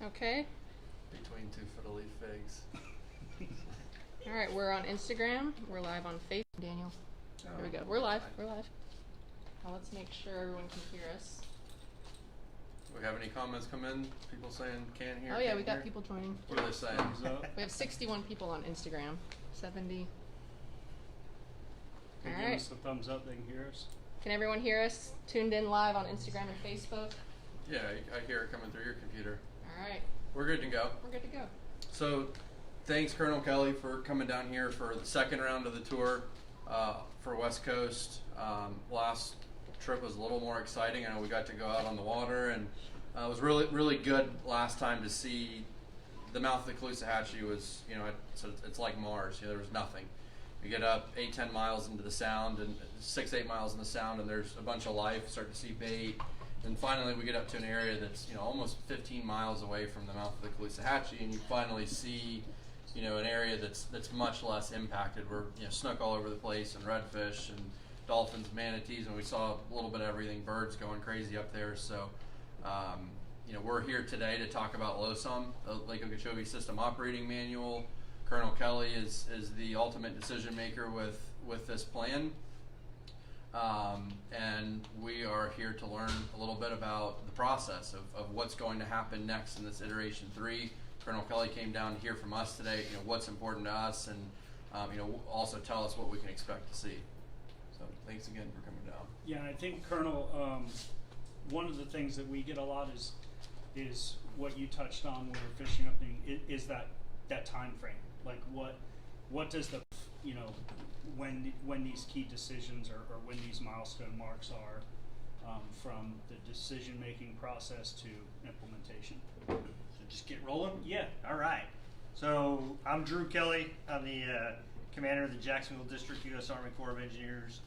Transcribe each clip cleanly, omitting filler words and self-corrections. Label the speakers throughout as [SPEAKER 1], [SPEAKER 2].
[SPEAKER 1] Okay.
[SPEAKER 2] Between 2 foot of leaf figs.
[SPEAKER 1] All right, we're on Instagram. We're live on Facebook. Daniel. Here we go. We're live. We're live. Now let's make sure everyone can hear us.
[SPEAKER 2] Do we have any comments come in? People saying can't hear?
[SPEAKER 1] Oh yeah,
[SPEAKER 2] can't
[SPEAKER 1] we got
[SPEAKER 2] hear?
[SPEAKER 1] people joining.
[SPEAKER 2] What are they saying?
[SPEAKER 1] We have 61 people on Instagram. 70.
[SPEAKER 3] They
[SPEAKER 1] All
[SPEAKER 3] give
[SPEAKER 1] right.
[SPEAKER 3] us the thumbs up, they can hear us.
[SPEAKER 1] Can everyone hear us? Tuned in live on Instagram and Facebook.
[SPEAKER 2] Yeah, I hear it coming through your computer.
[SPEAKER 1] All right.
[SPEAKER 2] We're good to go.
[SPEAKER 1] We're good to go.
[SPEAKER 2] So, thanks Colonel Kelly for coming down here for the second round of the tour for West Coast. Last trip was a little more exciting. I know we got to go out on the water, and it was really good last time to see the mouth of the Caloosahatchee. Was, you know, it's like Mars. You know, there was nothing. You get up 8-10 miles into the sound, and 6-8 miles in the sound, and there's a bunch of life. Start to see bait. And finally, we get up to an area that's, you know, almost 15 miles away from the mouth of the Caloosahatchee, and you finally see, you know, an area that's much less impacted. We're, you know, snook all over the place, and redfish, and dolphins, manatees, and we saw a little bit of everything. Birds going crazy up there. So, you know, we're here today to talk about LOSOM, the Lake Okeechobee System Operating Manual. Colonel Kelly is the ultimate decision maker with this plan. And we are here to learn a little bit about the process of what's going to happen next in this iteration 3. Colonel Kelly came down to hear from us today, you know, what's important to us, and you know, also tell us what we can expect to see. So thanks again for coming down.
[SPEAKER 3] Yeah, and I think, Colonel, one of the things that we get a lot is what you touched on when we're fishing up is that time frame. Like what does the, you know, when these key decisions or when these milestone marks are from the decision-making process to implementation.
[SPEAKER 4] So just get rolling?
[SPEAKER 3] Yeah.
[SPEAKER 4] All right. So I'm Drew Kelly. I'm the commander of the Jacksonville District, U.S. Army Corps of Engineers.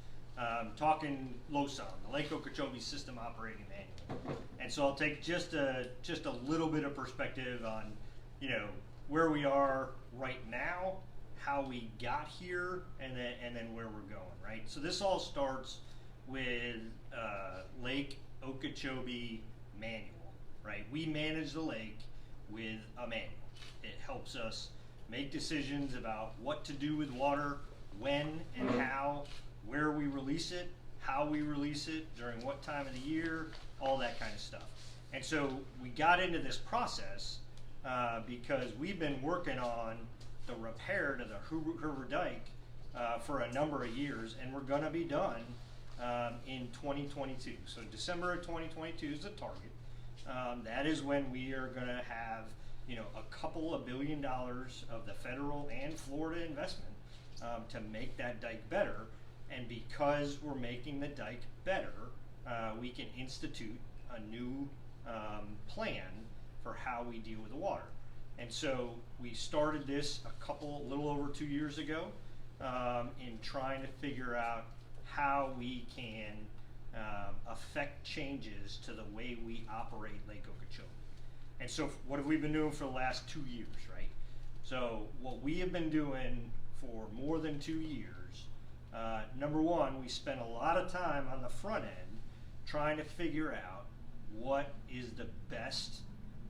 [SPEAKER 4] Talking LOSOM, the Lake Okeechobee System Operating Manual. And so I'll take just a little bit of perspective on, you know, where we are right now, how we got here, and then where we're going, right? So this all starts with Lake Okeechobee Manual, right? We manage the lake with a manual. It helps us make decisions about what to do with water, when and how, where we release it, how we release it, during what time of the year, all that kind of stuff. And so we got into this process because we've been working on the repair to the Herbertdyke for a number of years, and we're going to be done in 2022. So December of 2022 is the target. That is when we are going to have, you know, a couple of $1 billion of the federal and Florida investment to make that dike better. And because we're making the dike better, we can institute a new plan for how we deal with the water. And so we started this a little over 2 years ago in trying to figure out how we can affect changes to the way we operate Lake Okeechobee. And so what have we been doing for the last 2 years, right? So what we have been doing for more than 2 years, number one, we spent a lot of time on the front end trying to figure out what is the best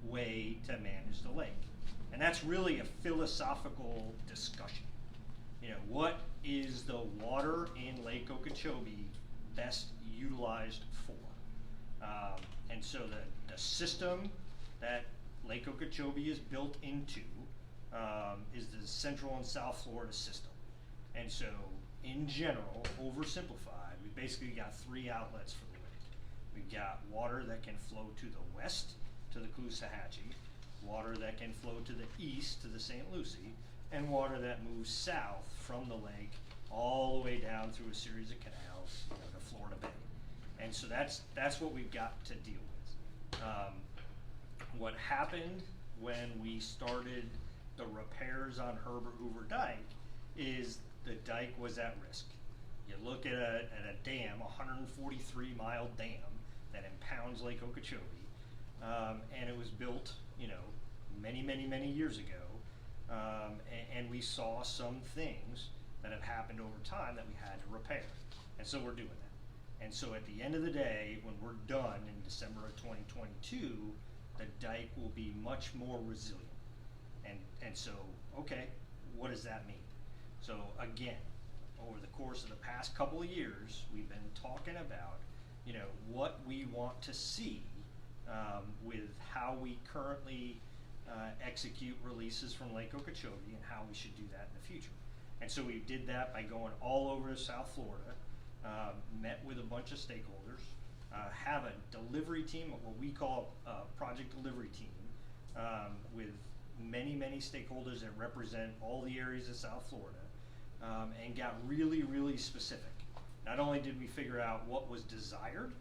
[SPEAKER 4] way to manage the lake. And that's really a philosophical discussion. You know, what is the water in Lake Okeechobee best utilized for? And so the system that Lake Okeechobee is built into is the Central and South Florida system. And so, in general, oversimplified, we basically got 3 outlets for the lake. We've got water that can flow to the west to the Caloosahatchee, water that can flow to the east to the St. Lucie, and water that moves south from the lake all the way down through a series of canals, you know, to Florida Bay. And so that's what we've got to deal with. What happened when we started the repairs on Herbertdyke is the dike was at risk. You look at a dam, a 143-mile dam that impounds Lake Okeechobee, and it was built, you know, many years ago, and we saw some things that have happened over time that we had to repair, and so we're doing that. And so at the end of the day, when we're done in December of 2022, the dike will be much more resilient. And so, okay, what does that mean? So again, over the course of the past couple of years, we've been talking about, what we want to see with how we currently execute releases from Lake Okeechobee and how we should do that in the future. And so we did that by going all over South Florida, met with a bunch of stakeholders, have a delivery team, what we call a project delivery team, with many stakeholders that represent all the areas of South Florida, and got really specific. Not only did we figure out what was desired,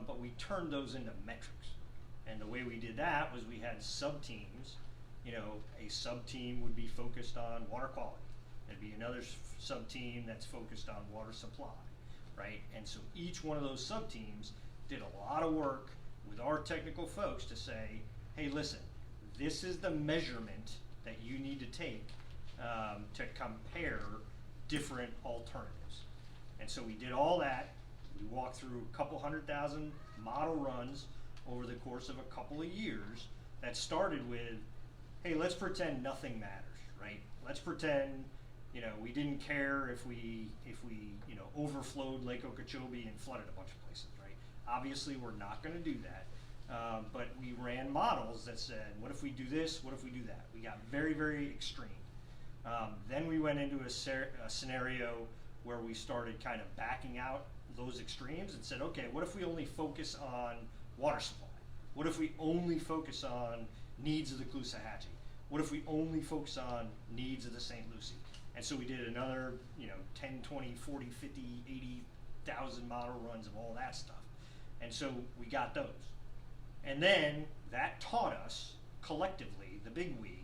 [SPEAKER 4] but we turned those into metrics. And the way we did that was we had sub-teams. A sub-team would be focused on water quality. There'd be another sub-team that's focused on water supply, right? And so each one of those sub-teams did a lot of work with our technical folks to say, hey, listen, this is the measurement that you need to take to compare different alternatives. And so we did all that. We walked through a couple 100,000 model runs over the course of a couple of years that started with, hey, let's pretend nothing matters, right? Let's pretend, we didn't care if we overflowed Lake Okeechobee and flooded a bunch of places, right? Obviously, we're not going to do that, but we ran models that said, what if we do this? What if we do that? We got very extreme. Then we went into a scenario where we started kind of backing out those extremes and said, okay, what if we only focus on water supply? What if we only focus on needs of the Caloosahatchee? What if we only focus on needs of the St. Lucie? And so we did another, 10, 20, 40, 50, 80,000 model runs of all that stuff. And so we got those. And then that taught us collectively, the big we,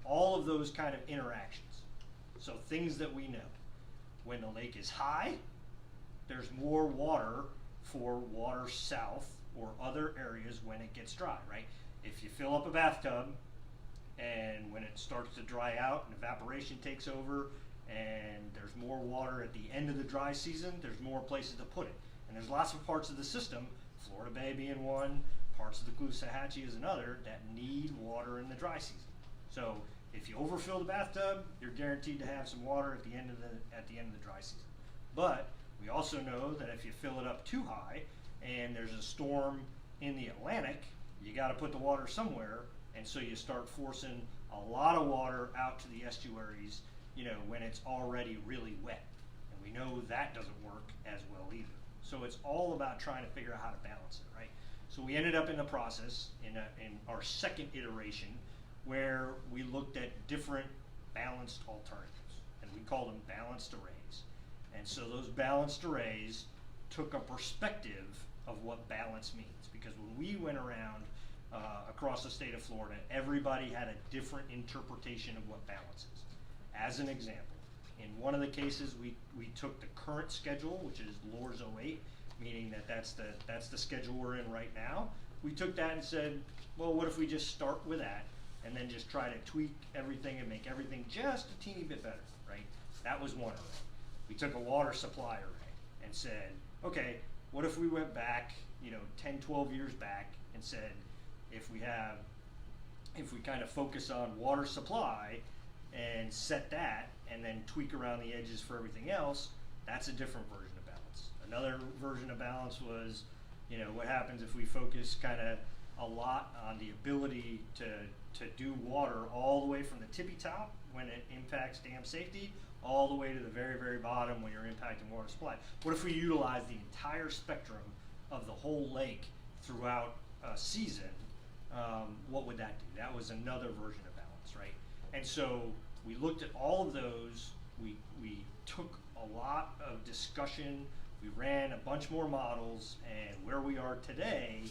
[SPEAKER 4] all of those kind of interactions. So things that we know. When the lake is high, there's more water for water south or other areas when it gets dry, right? If you fill up a bathtub and when it starts to dry out and evaporation takes over and there's more water at the end of the dry season, there's more places to put it. And there's lots of parts of the system, Florida Bay being one, parts of the Caloosahatchee is another, that need water in the dry season. So if you overfill the bathtub, you're guaranteed to have some water at the end of the dry season. But we also know that if you fill it up too high and there's a storm in the Atlantic, you got to put the water somewhere, and so you start forcing a lot of water out to the estuaries, when it's already really wet. And we know that doesn't work as well either. So it's all about trying to figure out how to balance it, right? So we ended up in the process in our second iteration where we looked at different balanced alternatives, and we called them balanced arrays. And so those balanced arrays took a perspective of what balance means, because when we went around across the state of Florida, everybody had a different interpretation of what balance is. As an example, in one of the cases, we took the current schedule, which is LORS 08, meaning that's the schedule we're in right now. We took that and said, well, what if we just start with that and then just try to tweak everything and make everything just a teeny bit better, right? That was one array. We took a water supply array and said, okay, what if we went back, 10, 12 years back and said, if we kind of focus on water supply and set that and then tweak around the edges for everything else, that's a different version of balance. Another version of balance was, what happens if we focus kind of a lot on the ability to do water all the way from the tippy top when it impacts dam safety all the way to the very bottom when you're impacting water supply. What if we utilize the entire spectrum of the whole lake throughout a season? What would that do? That was another version of balance, right? And so we looked at all of those. We took a lot of discussion. We ran a bunch more models, and where we are today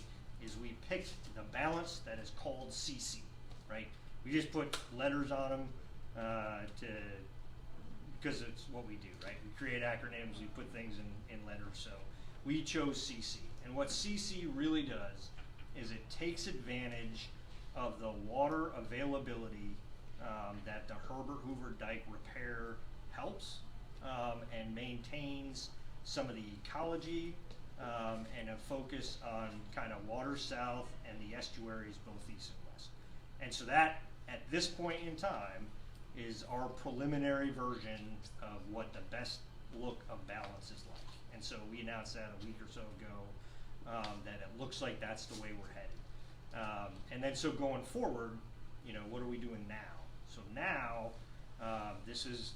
[SPEAKER 4] is we picked the balance that is called CC, right? We just put letters on them because it's what we do, right? We create acronyms, we put things in letters, so we chose CC. And what CC really does is it takes advantage of the water availability that the Herbertdyke Repair helps and maintains some of the ecology and a focus on kind of water south and the estuaries both east and west. And so that, at this point in time, is our preliminary version of what the best look of balance is like. And so we announced that a week or so ago, that it looks like that's the way we're headed. And then so going forward, you know, what are we doing now? So now, this is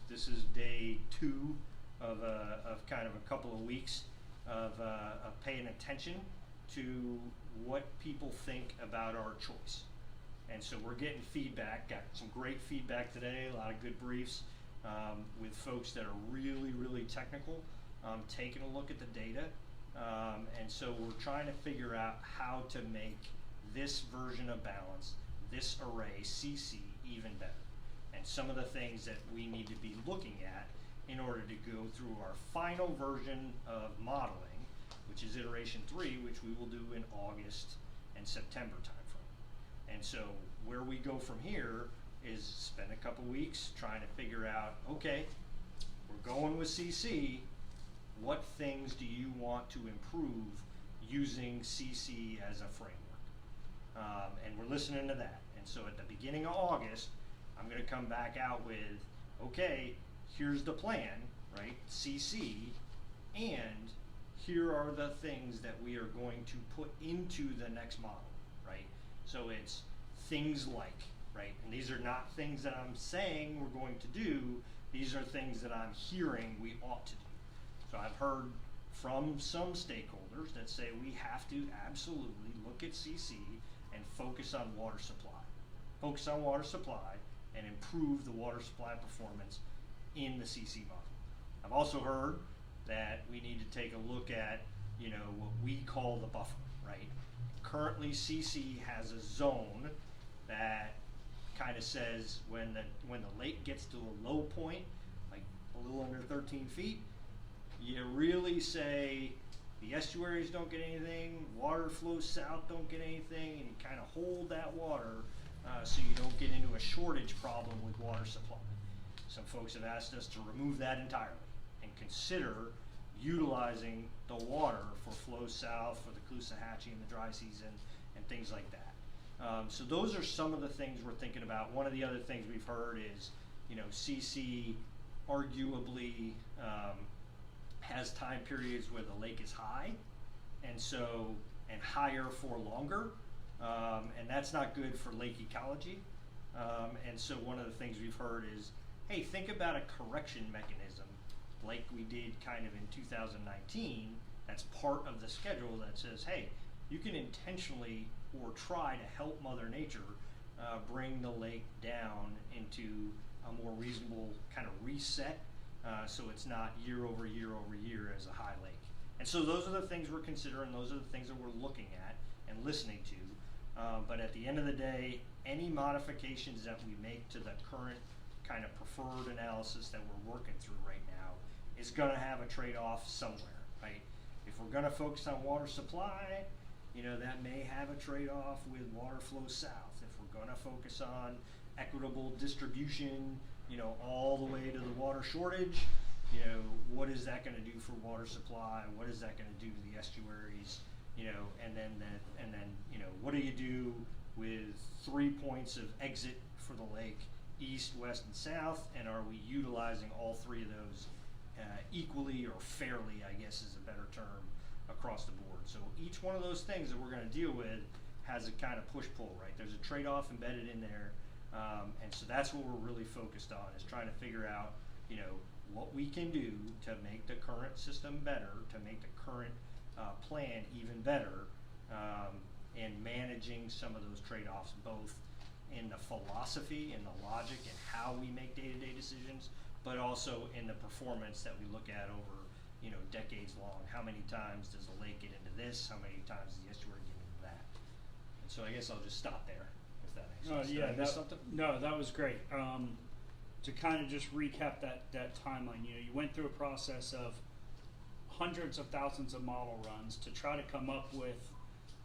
[SPEAKER 4] day 2 of kind of a couple of weeks of paying attention to what people think about our choice. And so we're getting feedback, got some great feedback today, a lot of good briefs with folks that are really, really technical, taking a look at the data. And so we're trying to figure out how to make this version of balance, this array, CC, even better. And some of the things that we need to be looking at in order to go through our final version of modeling, which is iteration 3, which we will do in August and September timeframe. And so where we go from here is spend a couple weeks trying to figure out, okay, we're going with CC, what things do you want to improve using CC as a framework? And we're listening to that. And so at the beginning of August, I'm going to come back out with, okay, here's the plan, right, CC, and here are the things that we are going to put into the next model, right? So it's things like, right, and these are not things that I'm saying we're going to do, these are things that I'm hearing we ought to do. So I've heard from some stakeholders that say we have to absolutely look at CC and focus on water supply. Focus on water supply and improve the water supply performance in the CC model. I've also heard that we need to take a look at, you know, what we call the buffer, right? Currently CC has a zone that kind of says when the lake gets to a low point, like a little under 13 feet, you really say the estuaries don't get anything, water flows south don't get anything, and you kind of hold that water so you don't get into a shortage problem with water supply. Some folks have asked us to remove that entirely and consider utilizing the water for flows south, for the Caloosahatchee in the dry season, and things like that. So those are some of the things we're thinking about. One of the other things we've heard is, you know, CC arguably has time periods where the lake is high, and higher for longer, and that's not good for lake ecology. And so one of the things we've heard is, hey, think about a correction mechanism like we did kind of in 2019. That's part of the schedule that says, hey, you can intentionally or try to help Mother Nature bring the lake down into a more reasonable kind of reset, so it's not year over year over year as a high lake. And so those are the things we're considering, those are the things that we're looking at and listening to. But at the end of the day, any modifications that we make to the current kind of preferred analysis that we're working through right now is going to have a trade-off somewhere, right? If we're going to focus on water supply, you know, that may have a trade-off with water flow south. If we're going to focus on equitable distribution, you know, all the way to the water shortage, you know, what is that going to do for water supply? What is that going to do to the estuaries? You know, and then you know, what do you do with 3 points of exit for the lake, east, west, and south? And are we utilizing all 3 of those equally or fairly, I guess is a better term, across the board? So each one of those things that we're going to deal with has a kind of push-pull, right? There's a trade-off embedded in there, and so that's what we're really focused on, is trying to figure out, you know, what we can do to make the current system better, to make the current plan even better, and managing some of those trade-offs, both in the philosophy and the logic and how we make day-to-day decisions, but also in the performance that we look at over, you know, decades long. How many times does the lake get into this? How many times does the estuary get into that? And so I guess I'll just stop there, if that makes sense.
[SPEAKER 3] Yeah,
[SPEAKER 4] Did I miss something?
[SPEAKER 3] No, that was great. To kind of just recap that timeline, you know, you went through a process of hundreds of thousands of model runs to try to come up with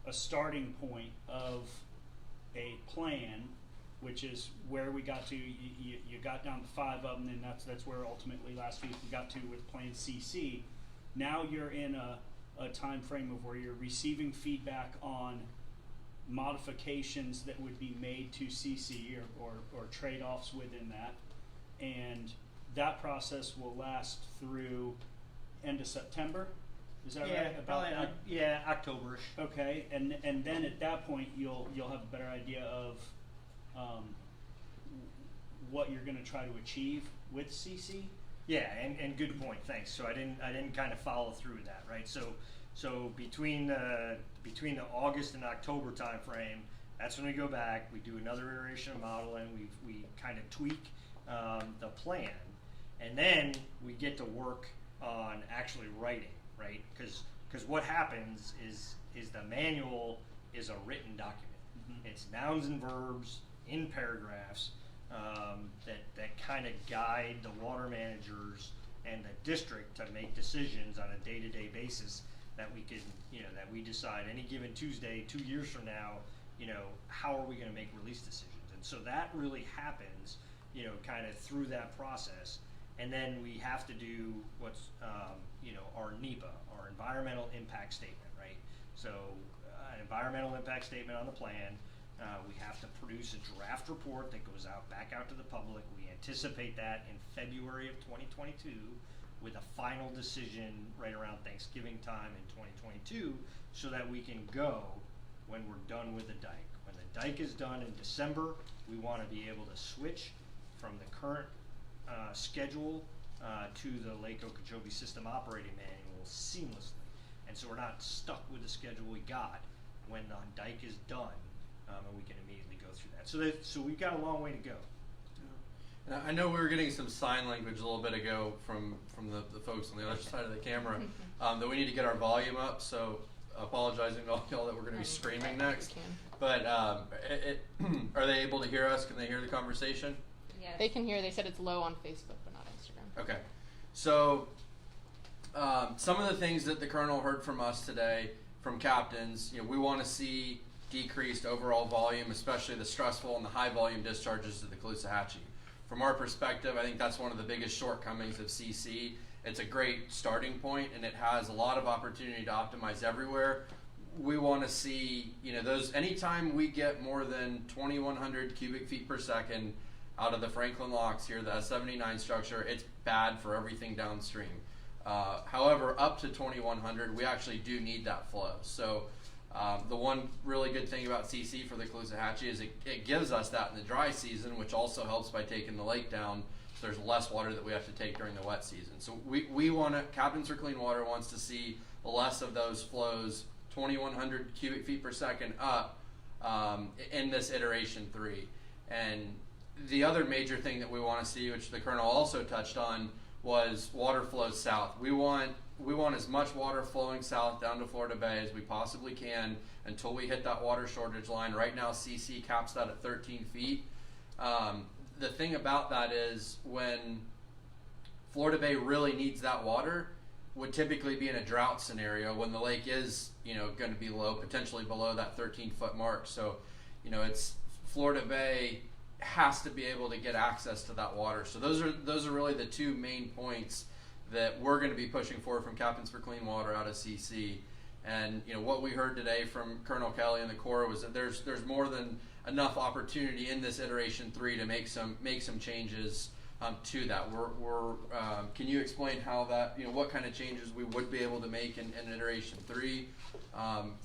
[SPEAKER 3] a starting point of a plan, which is where we got to. You got down to 5 of them, and that's where ultimately last week we got to with Plan CC. Now you're in a a time frame of where you're receiving feedback on modifications that would be made to CC or trade-offs within that, and that process will last through end of September. Is that
[SPEAKER 4] Yeah,
[SPEAKER 3] right?
[SPEAKER 4] probably, yeah, October-ish.
[SPEAKER 3] Okay, and then at that point you'll have a better idea of what you're going to try to achieve with CC.
[SPEAKER 4] Yeah, and good point. Thanks. So I didn't kind of follow through with that, right? So between the August and October time frame, that's when we go back. We do another iteration of modeling. We kind of tweak the plan, and then we get to work on actually writing, right? Because what happens is the manual is a written document. Mm-hmm. It's nouns and verbs in paragraphs that kind of guide the water managers and the district to make decisions on a day-to-day basis that we can, that we decide any given Tuesday 2 years from now, how are we going to make release decisions? And so that really happens, kind of through that process. And then we have to do what's, our NEPA, our environmental impact statement, right? So an environmental impact statement on the plan. We have to produce a draft report that goes back out to the public. We anticipate that in February of 2022 with a final decision right around Thanksgiving time in 2022 so that we can go when we're done with the dike. When the dike is done in December, we want to be able to switch from the current schedule to the Lake Okeechobee System Operating Manual seamlessly. And so we're not stuck with the schedule we got when the dike is done. And we can immediately go through that. So we've got a long way to go.
[SPEAKER 2] And I know we were getting some sign language a little bit ago from the folks on the other side of the camera that we need to get our volume up. So apologizing to all y'all that we're going to be screaming next. But are they able to hear us? Can they hear the conversation?
[SPEAKER 1] Yes. They can hear. They said it's low on Facebook, but not Instagram.
[SPEAKER 2] Okay. So some of the things that the Colonel heard from us today from captains, we want to see decreased overall volume, especially the stressful and the high volume discharges to the Caloosahatchee. From our perspective, I think that's one of the biggest shortcomings of CC. It's a great starting point and it has a lot of opportunity to optimize everywhere. We want to see, those, anytime we get more than 2,100 cubic feet per second out of the Franklin locks here, the S79 structure, it's bad for everything downstream. However, up to 2,100, we actually do need that flow. So the one really good thing about CC for the Caloosahatchee is it gives us that in the dry season, which also helps by taking the lake down. So there's less water that we have to take during the wet season. So we want to, Captains for Clean Water wants to see less of those flows, 2,100 cubic feet per second up in this iteration 3. And the other major thing that we want to see, which the Colonel also touched on, was water flows south. We want as much water flowing south down to Florida Bay as we possibly can until we hit that water shortage line. Right now, CC caps that at 13 feet. The thing about that is when Florida Bay really needs that water would typically be in a drought scenario when the lake is, going to be low, potentially below that 13-foot mark. So, it's Florida Bay has to be able to get access to that water. So those are really the two main points that we're going to be pushing for from Captains for Clean Water out of CC. And what we heard today from Colonel Kelly and the Corps was that there's more than enough opportunity in this iteration 3 to make some changes to that. Can you explain how that, what kind of changes we would be able to make in iteration 3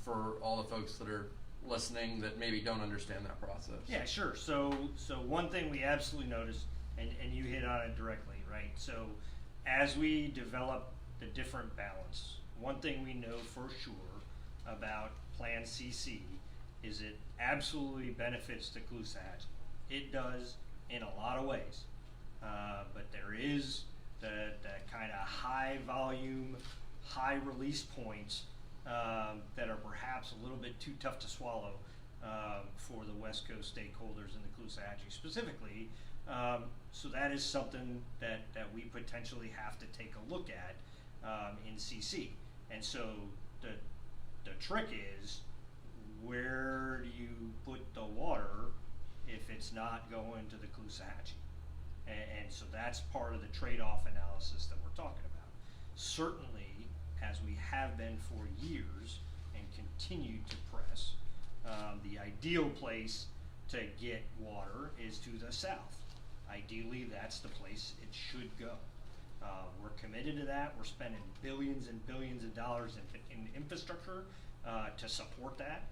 [SPEAKER 2] for all the folks that are listening that maybe don't understand that process?
[SPEAKER 4] Yeah, sure. So one thing we absolutely noticed, and you hit on it directly, right? So as we develop the different balance, one thing we know for sure about Plan CC is it absolutely benefits the Caloosahatchee. It does in a lot of ways, but there is the kind of high volume, high release points that are perhaps a little bit too tough to swallow for the West Coast stakeholders in the Caloosahatchee specifically. So that is something that we potentially have to take a look at in CC. And so the trick is, where do you put the water if it's not going to the Caloosahatchee? And so that's part of the trade-off analysis that we're talking about. Certainly, as we have been for years and continue to press, the ideal place to get water is to the south. Ideally, that's the place it should go. We're committed to that. We're spending billions and billions of dollars in infrastructure to support that.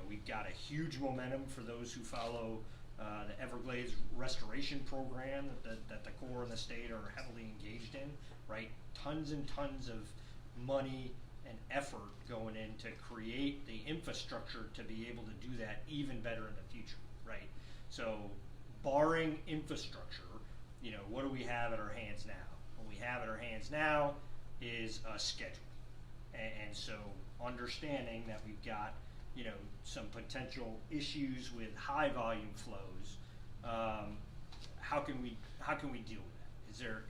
[SPEAKER 4] We've got a huge momentum for those who follow the Everglades restoration program that the Corps and the state are heavily engaged in, right? Tons and tons of money and effort going in to create the infrastructure to be able to do that even better in the future, right? So barring infrastructure, what do we have at our hands now? What we have at our hands now is a schedule. And so understanding that we've got, some potential issues with high volume flows, how can we deal with that?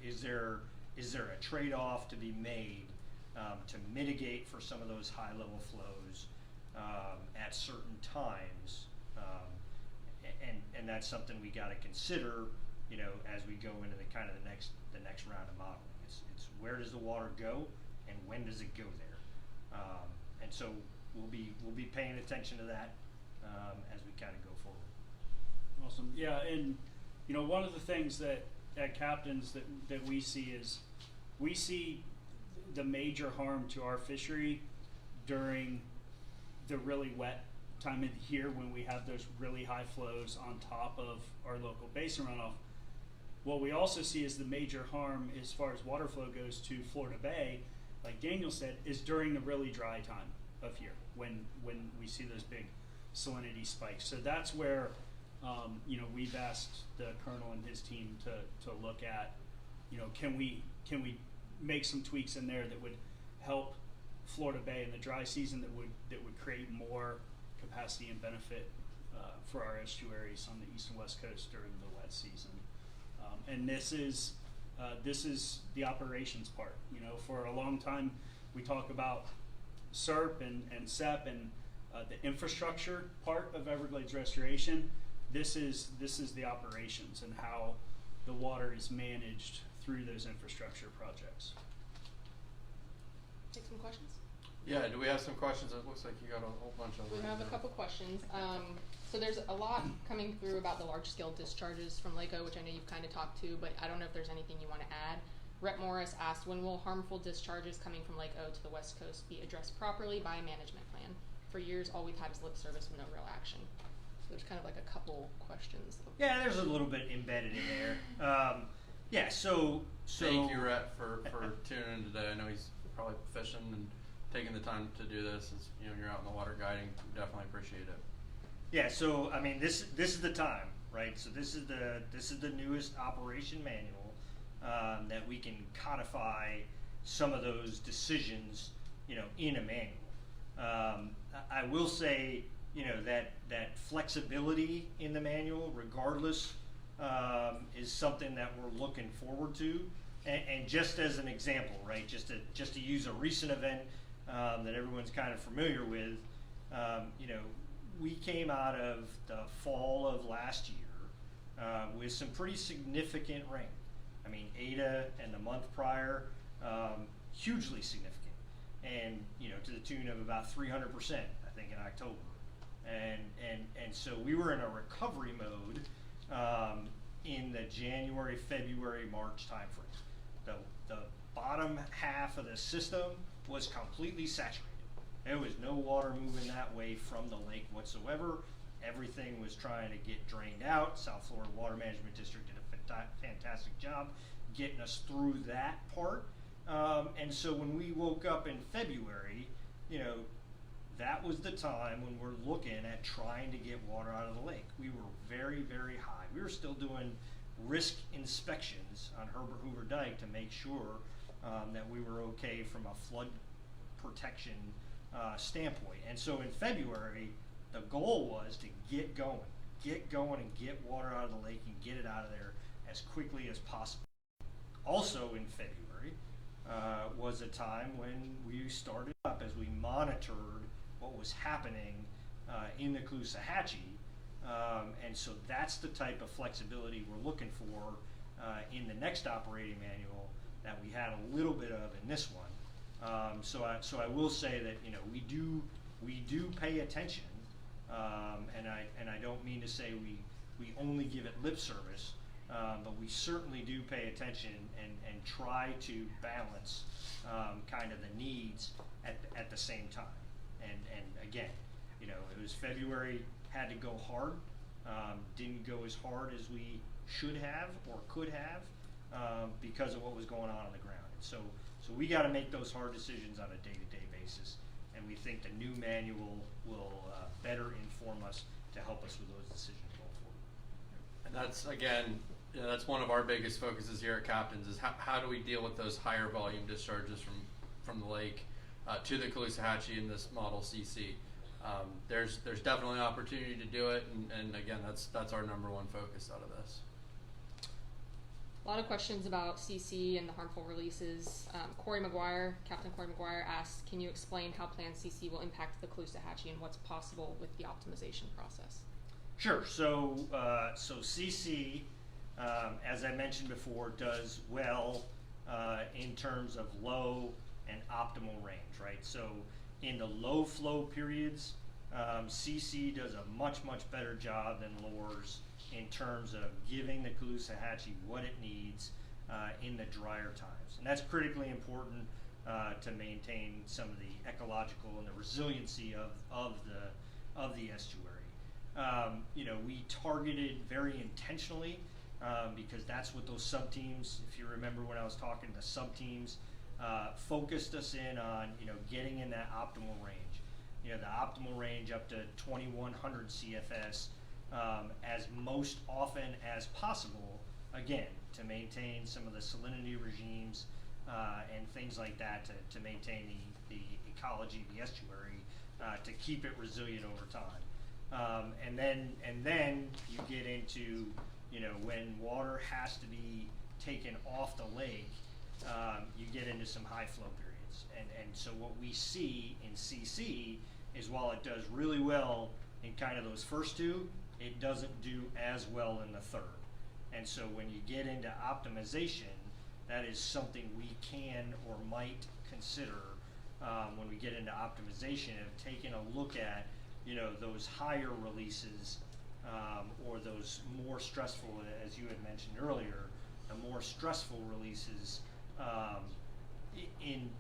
[SPEAKER 4] Is there a trade-off to be made to mitigate for some of those high level flows at certain times? And that's something we got to consider, as we go into the next round of modeling. It's where does the water go and when does it go there? And so we'll be paying attention to that as we kind of go forward.
[SPEAKER 3] Awesome. Yeah, and one of the things that at Captain's that we see is we see the major harm to our fishery during the really wet time of the year when we have those really high flows on top of our local basin runoff. What we also see is the major harm as far as water flow goes to Florida Bay, like Daniel said, is during the really dry time of year when we see those big salinity spikes. So that's where we've asked the Colonel and his team to look at, can we make some tweaks in there that would help Florida Bay in the dry season that would create more capacity and benefit for our estuaries on the east and west coast during the wet season. And this is the operations part. For a long time we talk about SERP and SEP and the infrastructure part of Everglades restoration. This is the operations and how the water is managed through those infrastructure projects.
[SPEAKER 1] Take some questions?
[SPEAKER 2] Yeah, do we have some questions? It looks like you got a whole bunch of them.
[SPEAKER 1] We have a couple questions. So there's a lot coming through about the large-scale discharges from LACO, which I know you've kind of talked to, but I don't know if there's anything you want to add. Rep Morris asked, when will harmful discharges coming from Lake O to the west coast be addressed properly by a management plan? For years, all we've had is lip service with no real action. So there's kind of like a couple questions.
[SPEAKER 4] Yeah, there's a little bit embedded in there. Yeah, so
[SPEAKER 2] Thank you, Rhett, for tuning in today. I know he's probably fishing and taking the time to do this. As you're out in the water guiding. We definitely appreciate it.
[SPEAKER 4] Yeah, so I mean, this is the time, right? So this is the newest operation manual that we can codify some of those decisions, in a manual. I will say, that flexibility in the manual, regardless, is something that we're looking forward to. And just as an example, right? Just to use a recent event that everyone's kind of familiar with, we came out of the fall of last year with some pretty significant rain. I mean, Ada and the month prior, hugely significant, and to the tune of about 300%, I think, in October, and so we were in a recovery mode in the January, February, March timeframe. The bottom half of the system was completely saturated. There was no water moving that way from the lake whatsoever. Everything was trying to get drained out. South Florida Water Management District did a fantastic job getting us through that part. And so when we woke up in February, that was the time when we're looking at trying to get water out of the lake. We were very, very high. We were still doing risk inspections on Herbertdyke to make sure that we were okay from a flood protection standpoint. And so in February, the goal was to get going and get water out of the lake and get it out of there as quickly as possible. Also in February was a time when we started up as we monitored what was happening in the Caloosahatchee. And so that's the type of flexibility we're looking for in the next operating manual that we had a little bit of in this one. So I will say that, you know, we do pay attention, and I don't mean to say we only give it lip service, but we certainly do pay attention and try to balance kind of the needs at the same time. And again, you know, it was February, had to go hard, didn't go as hard as we should have or could have because of what was going on the ground. And so we got to make those hard decisions on a day-to-day basis, and we think the new manual will better inform us to help us with those decisions going forward.
[SPEAKER 2] And that's, again, you know, that's one of our biggest focuses here at Captain's is how do we deal with those higher volume discharges from the lake to the Caloosahatchee in this model CC. There's definitely an opportunity to do it, and again, that's our number one focus out of this.
[SPEAKER 1] A lot of questions about CC and the harmful releases. Captain Corey McGuire asked, can you explain how planned CC will impact the Caloosahatchee and what's possible with the optimization process?
[SPEAKER 4] Sure. So CC, as I mentioned before, does well in terms of low and optimal range, right? So in the low flow periods, CC does a much better job than Lures in terms of giving the Caloosahatchee what it needs in the drier times. And that's critically important to maintain some of the ecological and the resiliency of the estuary. You know, we targeted very intentionally because that's what those sub-teams, if you remember when I was talking, the sub-teams focused us in on, you know, getting in that optimal range. You know, the optimal range up to 2100 CFS as most often as possible, again, to maintain some of the salinity regimes and things like that to maintain the ecology of the estuary, to keep it resilient over time. And then you get into, you know, when water has to be taken off the lake, you get into some high flow periods. And so what we see in CC is while it does really well in kind of those first two, it doesn't do as well in the third. And so when you get into optimization, that is something we can or might consider when we get into optimization of taking a look at, you know, those higher releases or those more stressful, as you had mentioned earlier, the more stressful releases in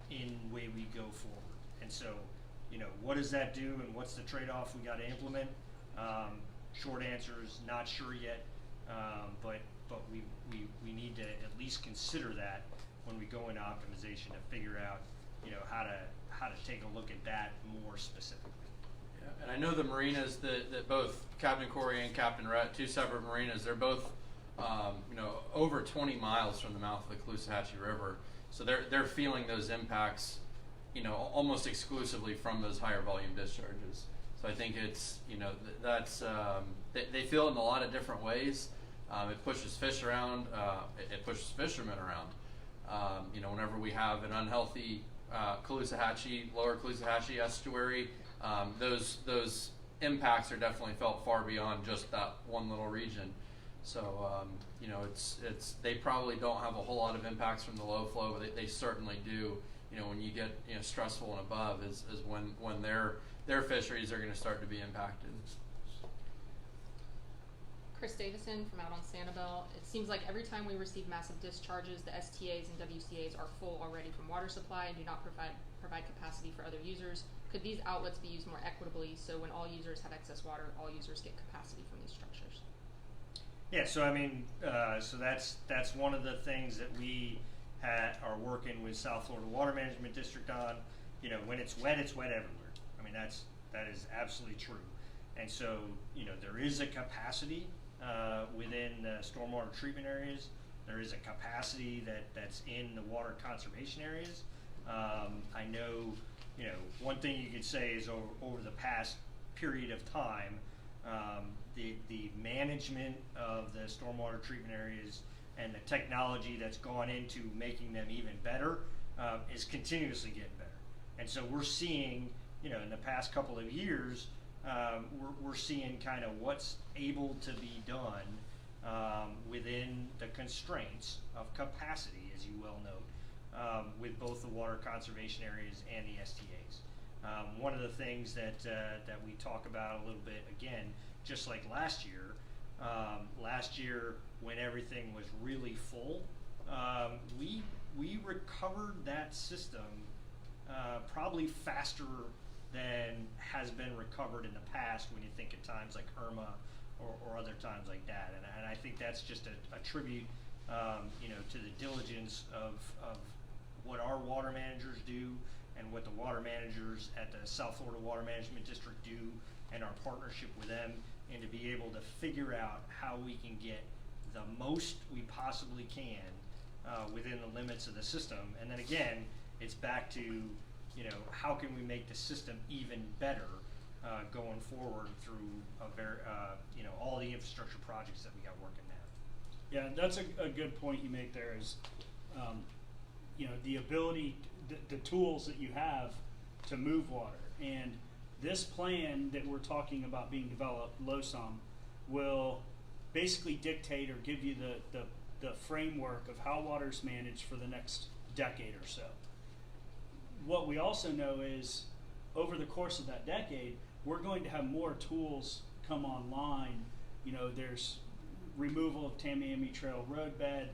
[SPEAKER 4] way we go forward. And so, you know, what does that do and what's the trade-off we got to implement? Short answer is not sure yet, but we need to at least consider that when we go into optimization to figure out, you know, how to take a look at that more specifically.
[SPEAKER 2] Yeah, and I know the marinas that both Captain Corey and Captain Rhett, two separate marinas, they're both you know, over 20 miles from the mouth of the Caloosahatchee River, so they're feeling those impacts, you know, almost exclusively from those higher volume discharges. So I think it's, you know, that's they feel it in a lot of different ways. It pushes fish around. It pushes fishermen around. You know, whenever we have an unhealthy Caloosahatchee, lower Caloosahatchee estuary, those impacts are definitely felt far beyond just that one little region. So you know, it's they probably don't have a whole lot of impacts from the low flow, but they certainly do. You know, when you get, you know, stressful and above is when their fisheries are going to start to be impacted.
[SPEAKER 1] Chris Davison from out on Sanibel. It seems like every time we receive massive discharges, the STAs and WCAs are full already from water supply and do not provide capacity for other users. Could these outlets be used more equitably so when all users have excess water, all users get capacity from these structures?
[SPEAKER 4] Yeah, so I mean, so that's one of the things that we are working with South Florida Water Management District on. You know, when it's wet everywhere. I mean, that is absolutely true. And so, you know, there is a capacity within the stormwater treatment areas. There is a capacity that's in the water conservation areas. I know, you know, one thing you could say is over the past period of time, the management of the stormwater treatment areas and the technology that's gone into making them even better is continuously getting better. And so we're seeing, you know, in the past couple of years, we're seeing kind of what's able to be done within the constraints of capacity, as you well note, with both the water conservation areas and the STAs. One of the things that we talk about a little bit, again, just like last year when everything was really full, we recovered that system probably faster than has been recovered in the past when you think of times like Irma or other times like that. And I think that's just a tribute, to the diligence of what our water managers do and what the water managers at the South Florida Water Management District do, and our partnership with them, and to be able to figure out how we can get the most we possibly can within the limits of the system. And then again, it's back to, how can we make the system even better going forward through all the infrastructure projects that we got working now.
[SPEAKER 3] Yeah, that's a good point you make there is, the ability, the tools that you have to move water. And this plan that we're talking about being developed, LOSOM, will basically dictate or give you the framework of how water is managed for the next decade or so. What we also know is over the course of that decade, we're going to have more tools come online. There's removal of Tamiami Trail roadbed,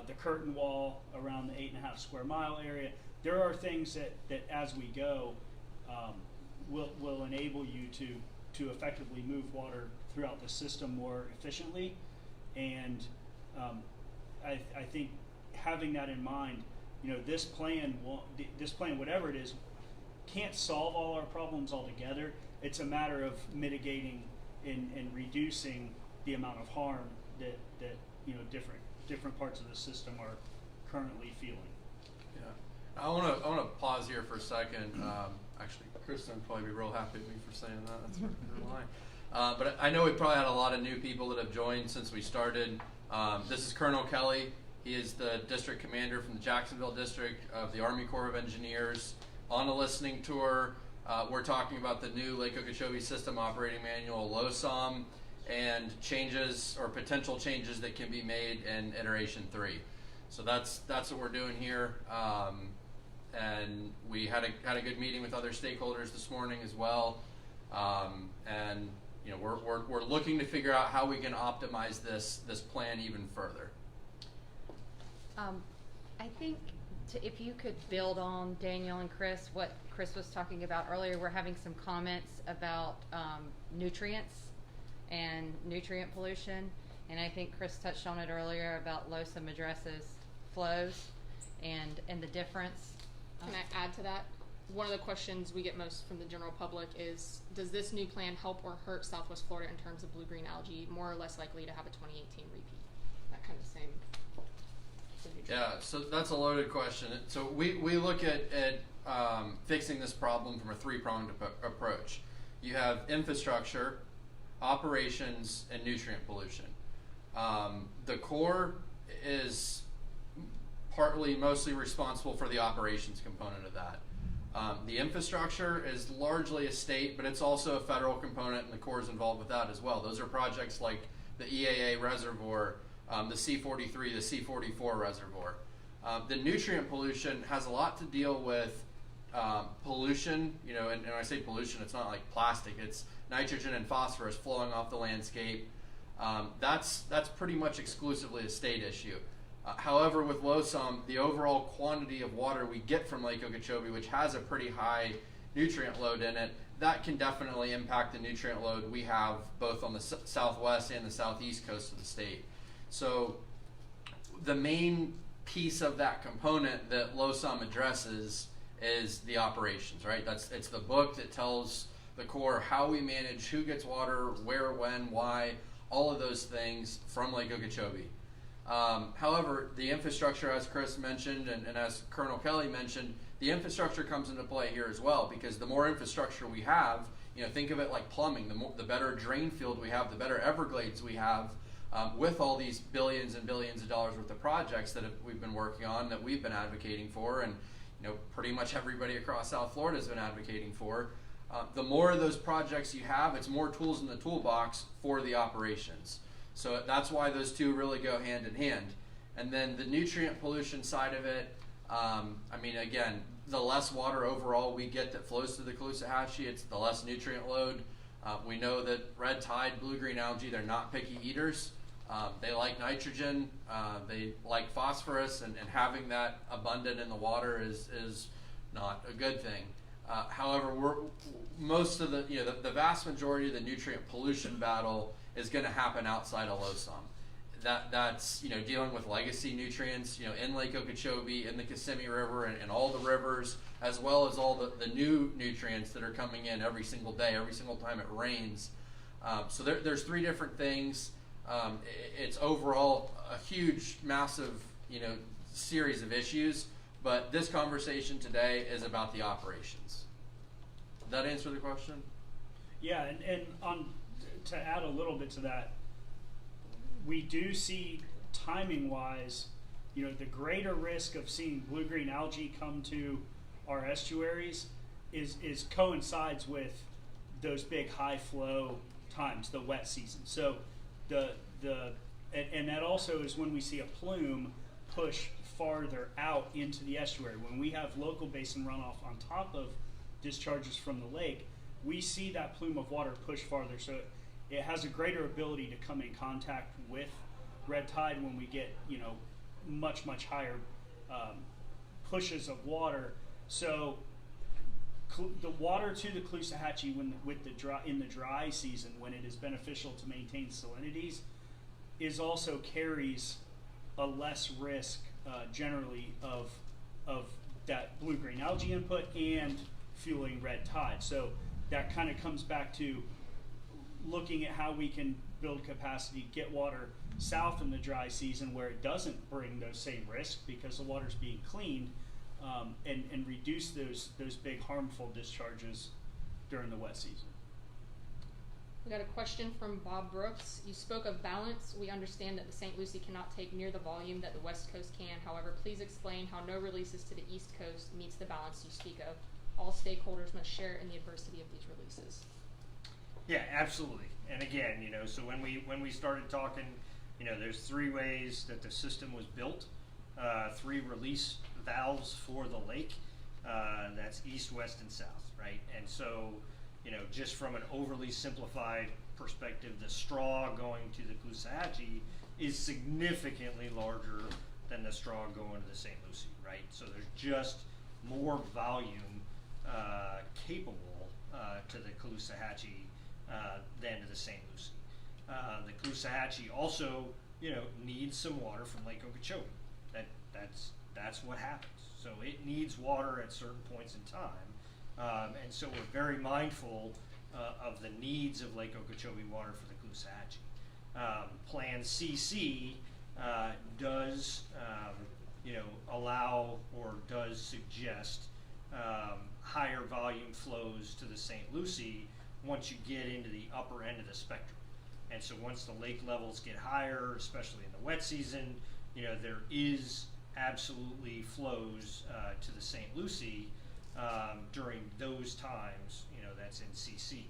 [SPEAKER 3] the curtain wall around the 8.5 square mile area. There are things that as we go will enable you to effectively move water throughout the system more efficiently. And I think having that in mind, this plan, whatever it is, can't solve all our problems altogether. It's a matter of mitigating and reducing the amount of harm that different parts of the system are currently feeling.
[SPEAKER 2] Yeah, I want to pause here for a second. Actually, Kristen would probably be real happy with me for saying that. That's her line. But I know we probably had a lot of new people that have joined since we started. This is Colonel Kelly. He is the district commander from the Jacksonville district of the Army Corps of Engineers. On a listening tour, we're talking about the new Lake Okeechobee System Operating Manual, LOSOM, and changes or potential changes that can be made in iteration 3. So that's what we're doing here. And we had a good meeting with other stakeholders this morning as well. And we're looking to figure out how we can optimize this plan even further.
[SPEAKER 5] I think if you could build on Daniel and Chris, what Chris was talking about earlier, we're having some comments about nutrients and nutrient pollution, and I think Chris touched on it earlier about LOSOM addresses flows and the difference.
[SPEAKER 1] Can I add to that? One of the questions we get most from the general public is, does this new plan help or hurt Southwest Florida in terms of blue-green algae, more or less likely to have a 2018 repeat? That kind of same.
[SPEAKER 2] Yeah, so that's a loaded question. So we look at fixing this problem from a three-pronged approach. You have infrastructure, operations, and nutrient pollution. The Corps is mostly responsible for the operations component of that. The infrastructure is largely a state, but it's also a federal component, and the Corps is involved with that as well. Those are projects like the EAA reservoir, the C43, the C44 reservoir. The nutrient pollution has a lot to deal with pollution, and when I say pollution, it's not like plastic, it's nitrogen and phosphorus flowing off the landscape. That's pretty much exclusively a state issue. However, with LOSOM, the overall quantity of water we get from Lake Okeechobee, which has a pretty high nutrient load in it, that can definitely impact the nutrient load we have both on the southwest and the southeast coast of the state. So the main piece of that component that LOSOM addresses is the operations, right? It's the book that tells the Corps how we manage who gets water, where, when, why, all of those things from Lake Okeechobee. However, the infrastructure, as Chris mentioned and as Colonel Kelly mentioned, the infrastructure comes into play here as well, because the more infrastructure we have, think of it like plumbing, the better drain field we have, the better Everglades we have, with all these billions and billions of dollars worth of projects that we've been working on, that we've been advocating for, and pretty much everybody across South Florida has been advocating for. The more of those projects you have, it's more tools in the toolbox for the operations. So that's why those two really go hand in hand. And then the nutrient pollution side of it, I mean, again, the less water overall we get that flows to the Caloosahatchee, it's the less nutrient load. We know that red tide, blue-green algae, they're not picky eaters. They like nitrogen, they like phosphorus, and having that abundant in the water is not a good thing. However, most of the vast majority of the nutrient pollution battle is going to happen outside of Losum. That's dealing with legacy nutrients, in Lake Okeechobee, in the Kissimmee River, and all the rivers, as well as all the new nutrients that are coming in every single day, every single time it rains. So there's three different things. It's overall a huge, massive, series of issues. But this conversation today is about the operations. Did that answer the question?
[SPEAKER 3] Yeah, and to add a little bit to that, we do see timing-wise, the greater risk of seeing blue-green algae come to our estuaries is coincides with those big high flow times, the wet season. So and that also is when we see a plume push farther out into the estuary. When we have local basin runoff on top of discharges from the lake, we see that plume of water push farther. So it has a greater ability to come in contact with red tide when we get, much, much higher pushes of water. So the water to the Caloosahatchee in the dry season, when it is beneficial to maintain salinities, also carries a less risk generally of that blue-green algae input and fueling red tide. So that kind of comes back to looking at how we can build capacity, get water south in the dry season where it doesn't bring those same risks because the water's being cleaned, and reduce those big harmful discharges during the wet season.
[SPEAKER 1] We got a question from Bob Brooks. You spoke of balance. We understand that the St. Lucie cannot take near the volume that the West Coast can. However, please explain how no releases to the East Coast meets the balance you speak of. All stakeholders must share in the adversity of these releases.
[SPEAKER 4] Yeah, absolutely. And again, so when we started talking, there's three ways that the system was built, three release valves for the lake. That's east, west, and south, right? And so, just from an overly simplified perspective, the straw going to the Caloosahatchee is significantly larger than the straw going to the St. Lucie, right? So there's just more volume capable to the Caloosahatchee than to the St. Lucie. The Caloosahatchee also, needs some water from Lake Okeechobee. That's what happens. So it needs water at certain points in time, and so we're very mindful of the needs of Lake Okeechobee water for the Caloosahatchee. Plan CC does, allow or does suggest higher volume flows to the St. Lucie once you get into the upper end of the spectrum. And so once the lake levels get higher, especially in the wet season, there is absolutely flows to the St. Lucie during those times, that's in CC.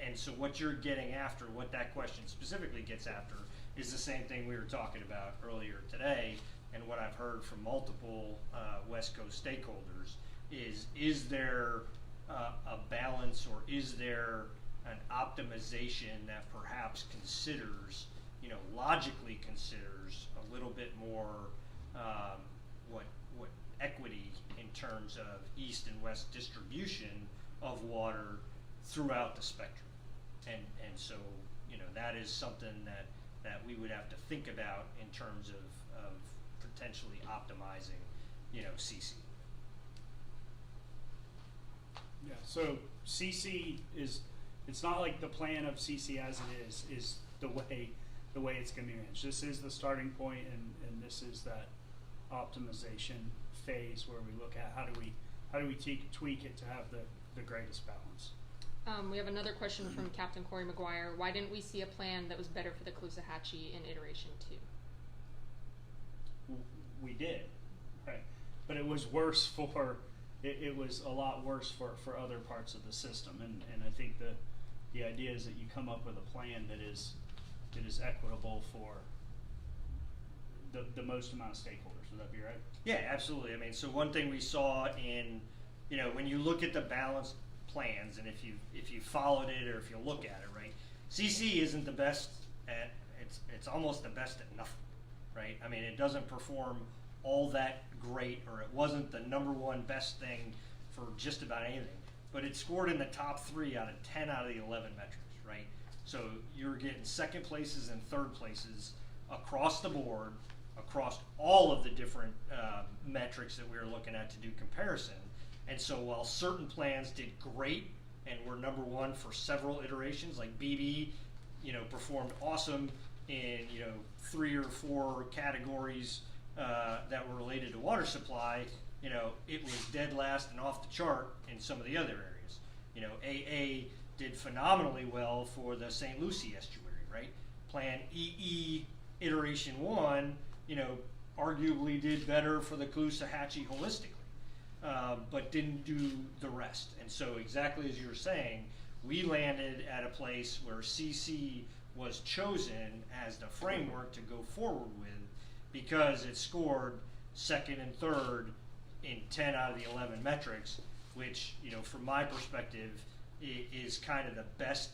[SPEAKER 4] And so what you're getting after, what that question specifically gets after, is the same thing we were talking about earlier today, and what I've heard from multiple West Coast stakeholders is there a balance, or is there an optimization that perhaps considers, logically considers a little bit more what equity in terms of east and west distribution of water throughout the spectrum, and so that is something that we would have to think about in terms of potentially optimizing CC.
[SPEAKER 3] Yeah, so CC it's not like the plan of CC as it is the way it's going to be managed. This is the starting point, and this is that optimization phase where we look at how do we tweak it to have the greatest balance.
[SPEAKER 1] We have another question from Captain Corey McGuire. Why didn't we see a plan that was better for the Caloosahatchee in iteration 2?
[SPEAKER 3] We did, right? But it was worse for it was a lot worse for other parts of the system, and I think the idea is that you come up with a plan that is equitable for the most amount of stakeholders. Would that be right?
[SPEAKER 4] Yeah, absolutely. I mean, so one thing we saw in, when you look at the balanced plans, and if you followed it or if you look at it, right, CC isn't the best at, it's almost the best at nothing, right? I mean, it doesn't perform all that great, or it wasn't the #1 best thing for just about anything, but it scored in the top 3 out of 10 out of the 11 metrics, right? So you're getting second places and third places across the board, across all of the different metrics that we were looking at to do comparison. And so while certain plans did great and were #1 for several iterations, like BB, performed awesome in 3 or 4 categories that were related to water supply, it was dead last and off the chart in some of the other areas. AA did phenomenally well for the St. Lucie estuary, right? Plan EE iteration 1, arguably did better for the Caloosahatchee holistically, but didn't do the rest. And so exactly as you're saying, we landed at a place where CC was chosen as the framework to go forward with because it scored second and third in 10 out of the 11 metrics, which, from my perspective, is kind of the best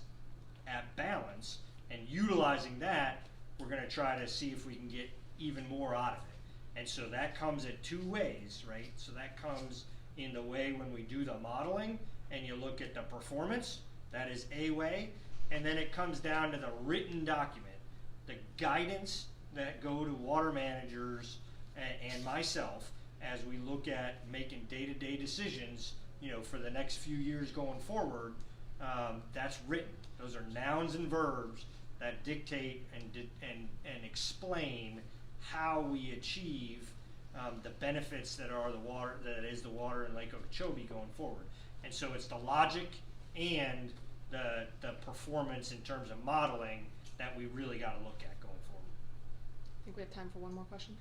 [SPEAKER 4] at balance. And utilizing that, we're going to try to see if we can get even more out of it. And so that comes in 2 ways, right? So that comes in the way when we do the modeling and you look at the performance, that is a way. And then it comes down to the written document, the guidance that go to water managers and myself as we look at making day-to-day decisions, for the next few years going forward. That's written. Those are nouns and verbs that dictate and explain how we achieve the benefits that are the water in Lake Okeechobee going forward. And so it's the logic and the performance in terms of modeling that we really got to look at going forward.
[SPEAKER 1] I think we have time for one more question.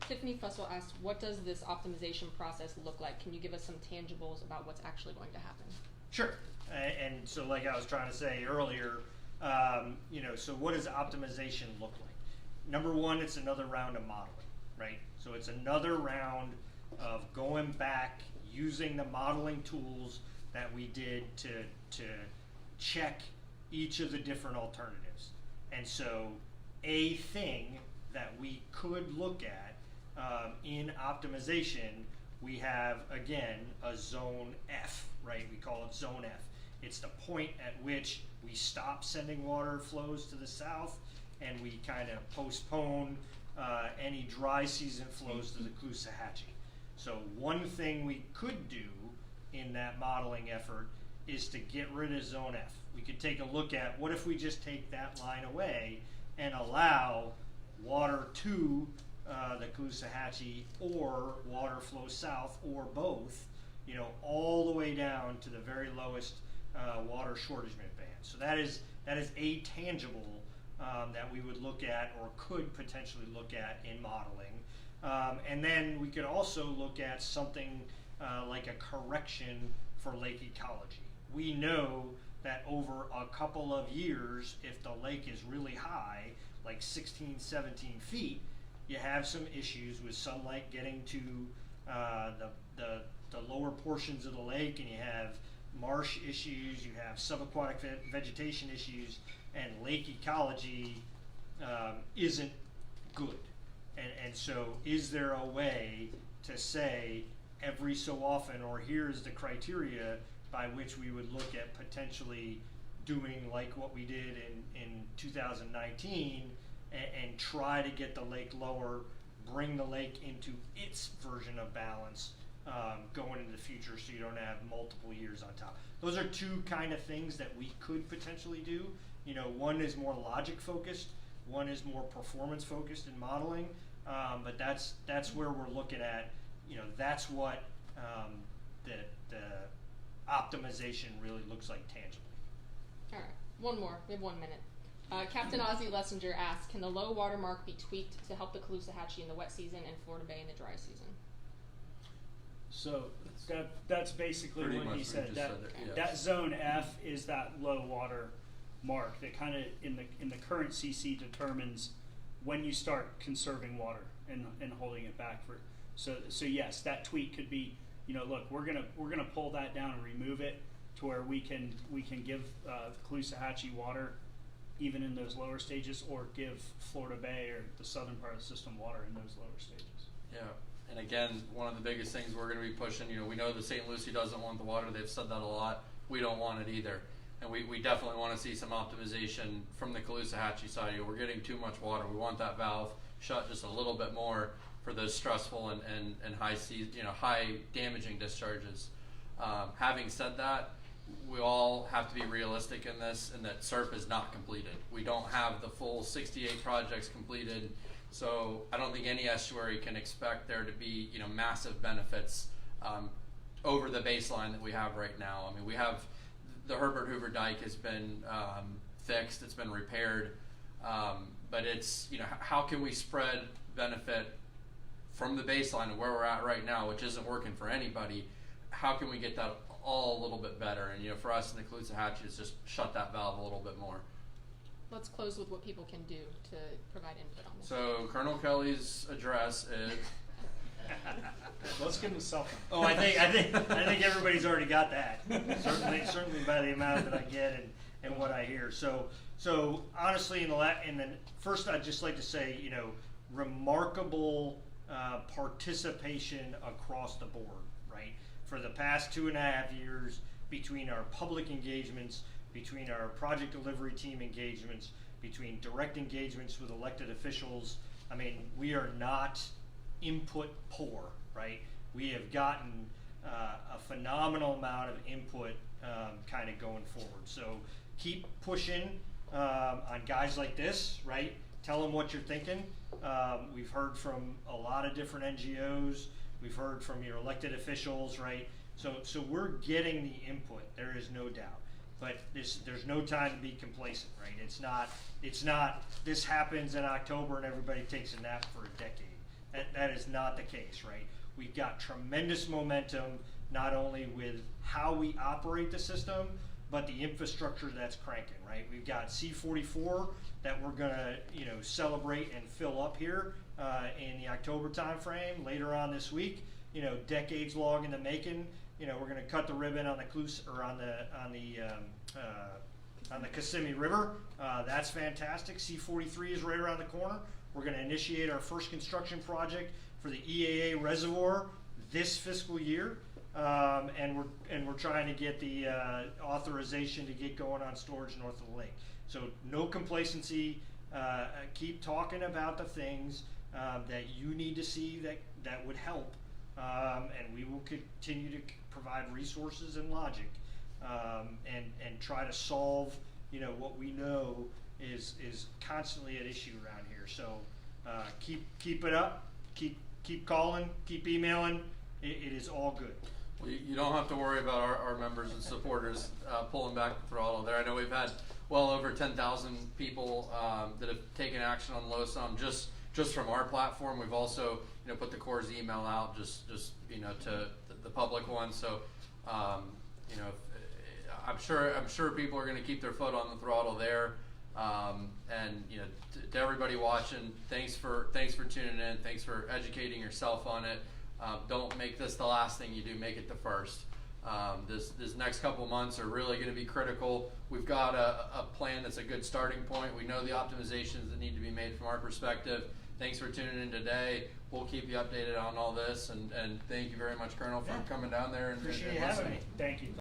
[SPEAKER 1] Tiffany Fussell asked, what does this optimization process look like? Can you give us some tangibles about what's actually going to happen?
[SPEAKER 4] Sure. And so like I was trying to say earlier, so what does optimization look like? #1, it's another round of modeling, right? So it's another round of going back, using the modeling tools that we did to check each of the different alternatives. And so a thing that we could look at in optimization, we have, again, a zone F, right? We call it zone F. It's the point at which we stop sending water flows to the south and we kind of postpone any dry season flows to the Caloosahatchee. So one thing we could do in that modeling effort is to get rid of zone F. We could take a look at what if we just take that line away and allow water to the Caloosahatchee or water flow south or both, all the way down to the very lowest water shortagement band. So that is a tangible that we would look at or could potentially look at in modeling. And then we could also look at something like a correction for lake ecology. We know that over a couple of years, if the lake is really high, like 16, 17 feet, you have some issues with sunlight getting to the lower portions of the lake, and you have marsh issues, you have subaquatic vegetation issues, and lake ecology isn't good. And so is there a way to say every so often, or here's the criteria by which we would look at potentially doing like what we did in 2019 and try to get the lake lower, bring the lake into its version of balance going into the future so you don't have multiple years on top. Those are 2 kind of things that we could potentially do. One is more logic focused, one is more performance focused in modeling, but that's where we're looking at, that's what the optimization really looks like tangibly.
[SPEAKER 1] All right, one more. We have 1 minute. Captain Ozzie Lessinger asks, can the low water mark be tweaked to help the Caloosahatchee in the wet season and Florida Bay in the dry season?
[SPEAKER 3] So that's basically
[SPEAKER 2] Pretty
[SPEAKER 3] what
[SPEAKER 2] much
[SPEAKER 3] he
[SPEAKER 2] we
[SPEAKER 3] said.
[SPEAKER 2] just
[SPEAKER 3] That
[SPEAKER 2] said it, yes.
[SPEAKER 3] that zone F is that low water mark that kind of in the current CC determines when you start conserving water and holding it back for. So yes, that tweak could be, look, we're gonna pull that down and remove it to where we can give Caloosahatchee water even in those lower stages, or give Florida Bay or the southern part of the system water in those lower stages.
[SPEAKER 2] Yeah, and again, one of the biggest things we're going to be pushing, we know that St. Lucie doesn't want the water. They've said that a lot. We don't want it either. And we definitely want to see some optimization from the Caloosahatchee side. We're getting too much water. We want that valve shut just a little bit more for those stressful and high high damaging discharges. Having said that, we all have to be realistic in this, and that SERP is not completed. We don't have the full 68 projects completed, so I don't think any estuary can expect there to be massive benefits over the baseline that we have right now. I mean, we have the Herbert Hoover Dike has been fixed, it's been repaired, but it's how can we spread benefit from the baseline of where we're at right now, which isn't working for anybody? How can we get that all a little bit better? And for us in the Caloosahatchee, is just shut that valve a little bit more.
[SPEAKER 1] Let's close with what people can do to provide input on this.
[SPEAKER 2] So Colonel Kelly's address is.
[SPEAKER 3] Let's give him a cell phone.
[SPEAKER 4] Oh, I think everybody's already got that. certainly by the amount that I get and what I hear. So honestly, first, I'd just like to say, remarkable participation across the board, right? For the past 2.5 years, between our public engagements, between our project delivery team engagements, between direct engagements with elected officials, I mean, we are not input poor, right? We have gotten a phenomenal amount of input kind of going forward. So keep pushing on guys like this, right? Tell them what you're thinking. We've heard from a lot of different NGOs. We've heard from your elected officials, right? So we're getting the input. There is no doubt. But there's no time to be complacent, right? It's not this happens in October and everybody takes a nap for a decade. That is not the case, right? We've got tremendous momentum, not only with how we operate the system, but the infrastructure that's cranking, right? We've got C-44 that we're gonna, celebrate and fill up here in the October timeframe. Later on this week, decades long in the making. We're gonna cut the ribbon on the Kissimmee River. That's fantastic. C-43 is right around the corner. We're gonna initiate our first construction project for the EAA reservoir this fiscal year. And we're trying to get the authorization to get going on storage north of the lake. So no complacency. Keep talking about the things that you need to see that would help, and we will continue to provide resources and logic, and try to solve what we know is constantly at issue around here. So keep it up. Keep calling. Keep emailing. It is all good.
[SPEAKER 2] Well, you don't have to worry about our members and supporters pulling back the throttle there. I know we've had well over 10,000 people that have taken action on LOSUM just from our platform. We've also put the Corps' email out just to the public one. So I'm sure people are going to keep their foot on the throttle there. And to everybody watching, thanks for tuning in. Thanks for educating yourself on it. Don't make this the last thing you do. Make it the first. This next couple months are really going to be critical. We've got a plan that's a good starting point. We know the optimizations that need to be made from our perspective. Thanks for tuning in today. We'll keep you updated on all this, and thank you very much, Colonel, for coming down there and
[SPEAKER 4] Appreciate you
[SPEAKER 2] listening.
[SPEAKER 4] having me.
[SPEAKER 3] Thank you.